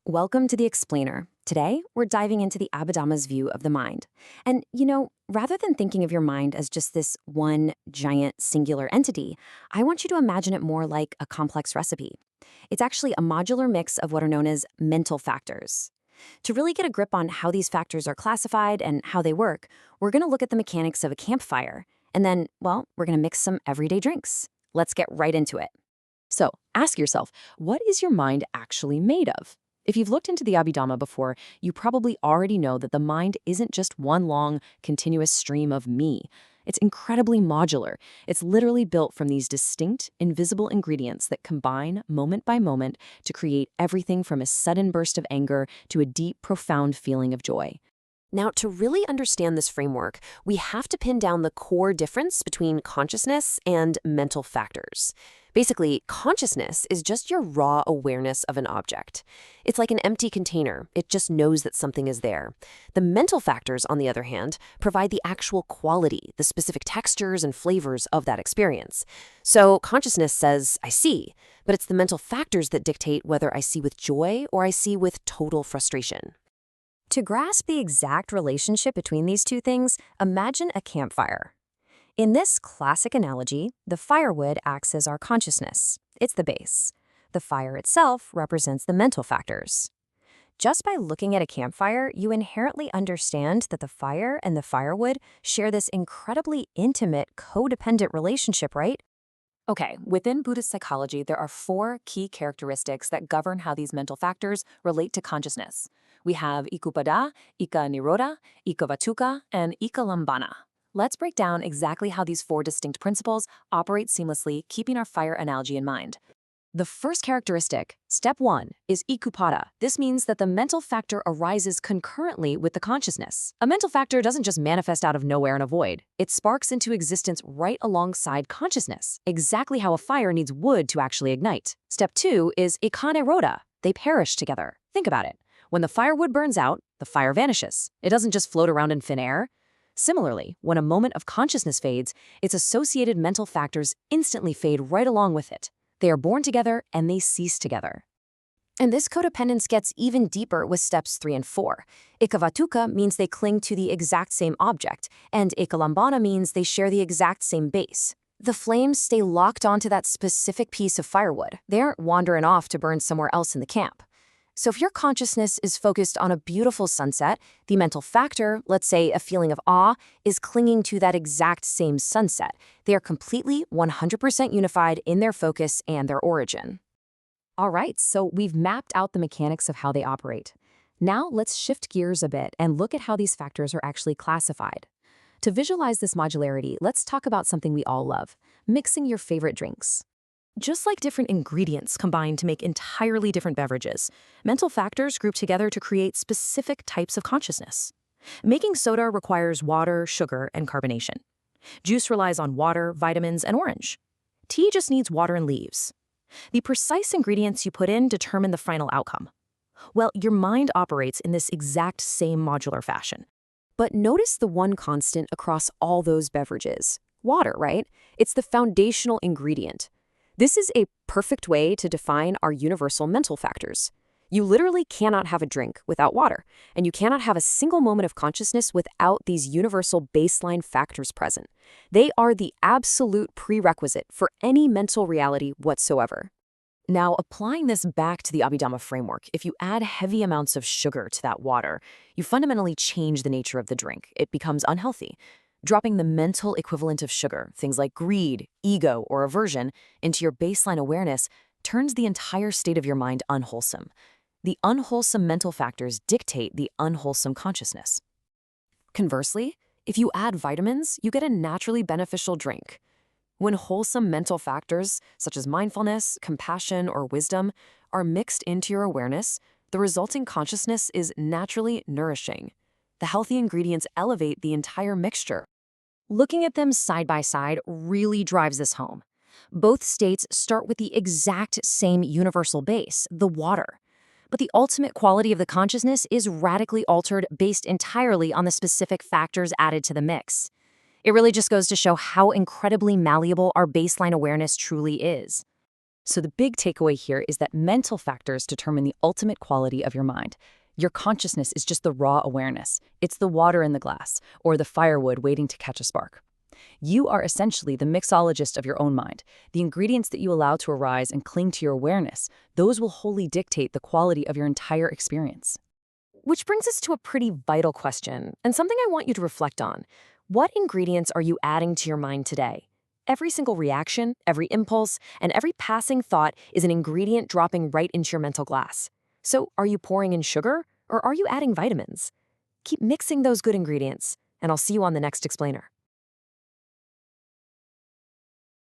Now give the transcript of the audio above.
Welcome to The Explainer. Today, we're diving into the Abhidhamma's view of the mind. And, rather than thinking of your mind as just this one giant singular entity, I want you to imagine it more like a complex recipe. It's actually a modular mix of what are known as mental factors. To really get a grip on how these factors are classified and how they work, we're going to look at the mechanics of a campfire. And then, well, we're going to mix some everyday drinks. Let's get right into it. So ask yourself, what is your mind actually made of? If you've looked into the Abhidhamma before, you probably already know that the mind isn't just one long, continuous stream of me. It's incredibly modular. It's literally built from these distinct, invisible ingredients that combine moment by moment to create everything from a sudden burst of anger to a deep, profound feeling of joy. Now, to really understand this framework, we have to pin down the core difference between consciousness and mental factors. Basically, consciousness is just your raw awareness of an object. It's like an empty container. It just knows that something is there. The mental factors, on the other hand, provide the actual quality, the specific textures and flavors of that experience. So consciousness says, I see, but it's the mental factors that dictate whether I see with joy or I see with total frustration. To grasp the exact relationship between these two things, imagine a campfire. In this classic analogy, the firewood acts as our consciousness. It's the base. The fire itself represents the mental factors. Just by looking at a campfire, you inherently understand that the fire and the firewood share this incredibly intimate, codependent relationship, right? Okay, within Buddhist psychology, there are four key characteristics that govern how these mental factors relate to consciousness. We have ikupada, ika nirodha, ikavatuka, and ikalambana. Let's break down exactly how these four distinct principles operate seamlessly, keeping our fire analogy in mind. The first characteristic, step one, is ikupada. This means that the mental factor arises concurrently with the consciousness. A mental factor doesn't just manifest out of nowhere in a void. It sparks into existence right alongside consciousness, exactly how a fire needs wood to actually ignite. Step two is ikanirodha. They perish together. Think about it. When the firewood burns out, the fire vanishes. It doesn't just float around in thin air. Similarly, when a moment of consciousness fades, its associated mental factors instantly fade right along with it. They are born together and they cease together. And this codependence gets even deeper with steps 3 and 4. Ikavatuka means they cling to the exact same object, and ikalambana means they share the exact same base. The flames stay locked onto that specific piece of firewood. They aren't wandering off to burn somewhere else in the camp. So if your consciousness is focused on a beautiful sunset, the mental factor, let's say a feeling of awe, is clinging to that exact same sunset. They are completely 100% unified in their focus and their origin. All right, so we've mapped out the mechanics of how they operate. Now let's shift gears a bit and look at how these factors are actually classified. To visualize this modularity, let's talk about something we all love, mixing your favorite drinks. Just like different ingredients combine to make entirely different beverages, mental factors group together to create specific types of consciousness. Making soda requires water, sugar, and carbonation. Juice relies on water, vitamins, and orange. Tea just needs water and leaves. The precise ingredients you put in determine the final outcome. Well, your mind operates in this exact same modular fashion. But notice the one constant across all those beverages. Water, right? It's the foundational ingredient. This is a perfect way to define our universal mental factors. You literally cannot have a drink without water, and you cannot have a single moment of consciousness without these universal baseline factors present. They are the absolute prerequisite for any mental reality whatsoever. Now, applying this back to the Abhidhamma framework, if you add heavy amounts of sugar to that water, you fundamentally change the nature of the drink. It becomes unhealthy. Dropping the mental equivalent of sugar, things like greed, ego, or aversion, into your baseline awareness turns the entire state of your mind unwholesome. The unwholesome mental factors dictate the unwholesome consciousness. Conversely, if you add vitamins, you get a naturally beneficial drink. When wholesome mental factors, such as mindfulness, compassion, or wisdom, are mixed into your awareness, the resulting consciousness is naturally nourishing. The healthy ingredients elevate the entire mixture. Looking at them side by side really drives this home. Both states start with the exact same universal base, the water. But the ultimate quality of the consciousness is radically altered based entirely on the specific factors added to the mix. It really just goes to show how incredibly malleable our baseline awareness truly is. So the big takeaway here is that mental factors determine the ultimate quality of your mind. Your consciousness is just the raw awareness. It's the water in the glass, or the firewood waiting to catch a spark. You are essentially the mixologist of your own mind. The ingredients that you allow to arise and cling to your awareness, those will wholly dictate the quality of your entire experience. Which brings us to a pretty vital question, and something I want you to reflect on. What ingredients are you adding to your mind today? Every single reaction, every impulse, and every passing thought is an ingredient dropping right into your mental glass. So, are you pouring in sugar, or are you adding vitamins? Keep mixing those good ingredients, and I'll see you on the next explainer.